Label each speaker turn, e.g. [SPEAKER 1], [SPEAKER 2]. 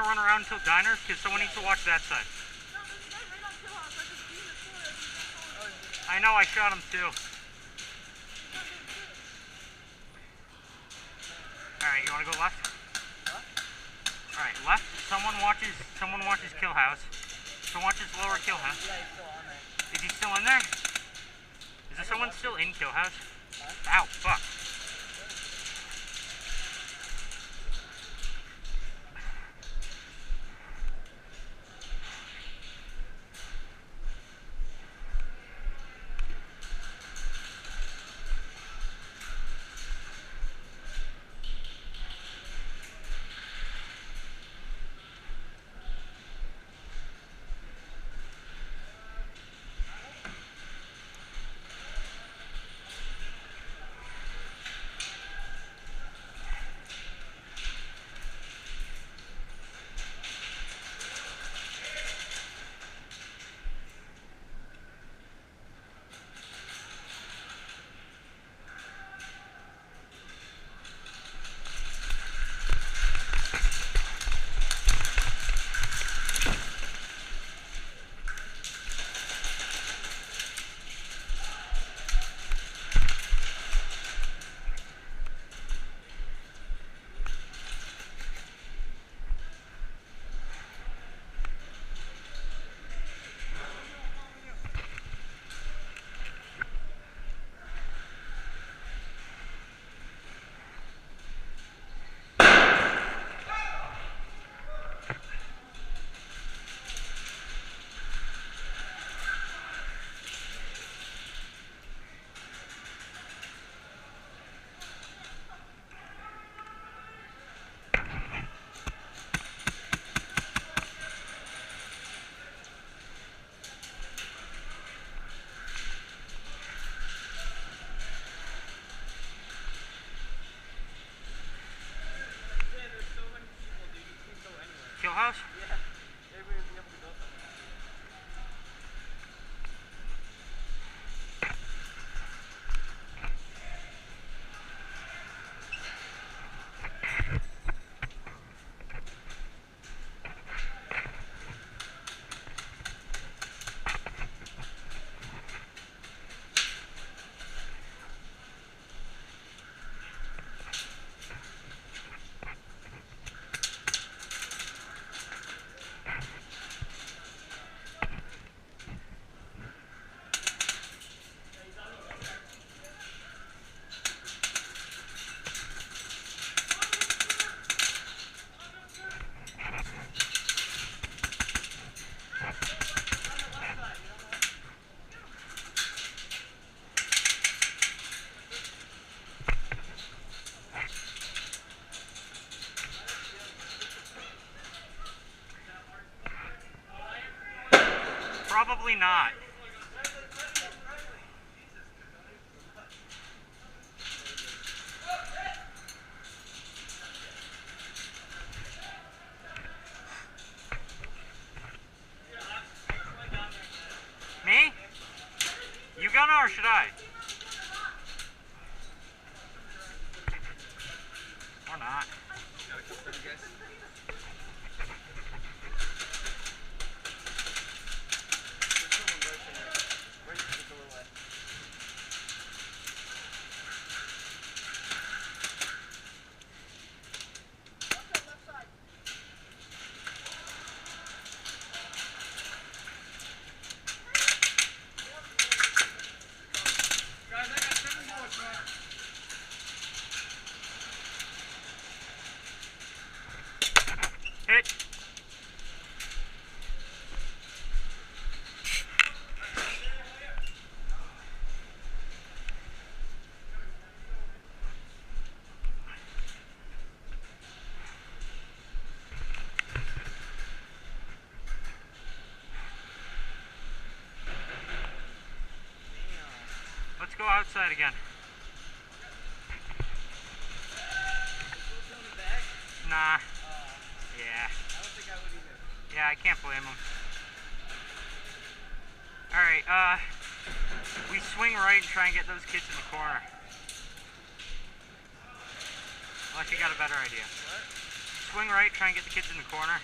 [SPEAKER 1] gonna run around until diners? Because someone needs to watch that side. I know, I shot him too. Alright, you wanna go left? Alright, left. Someone watches Kill House. Someone watches lower Kill House. Is he still in there? Is there someone still in Kill House? Ow, fuck. Kill House?
[SPEAKER 2] Yeah. Maybe we'll be able to go somewhere.
[SPEAKER 1] Probably not. Me? You gonna or should I? Or not. Hit. Let's go outside again. Nah. Yeah.
[SPEAKER 2] I don't think I would either.
[SPEAKER 1] Yeah, I can't blame him. Alright, we swing right and try and get those kids in the corner. Unless you got a better idea.
[SPEAKER 2] What?
[SPEAKER 1] swing right, try and get the kids in the corner.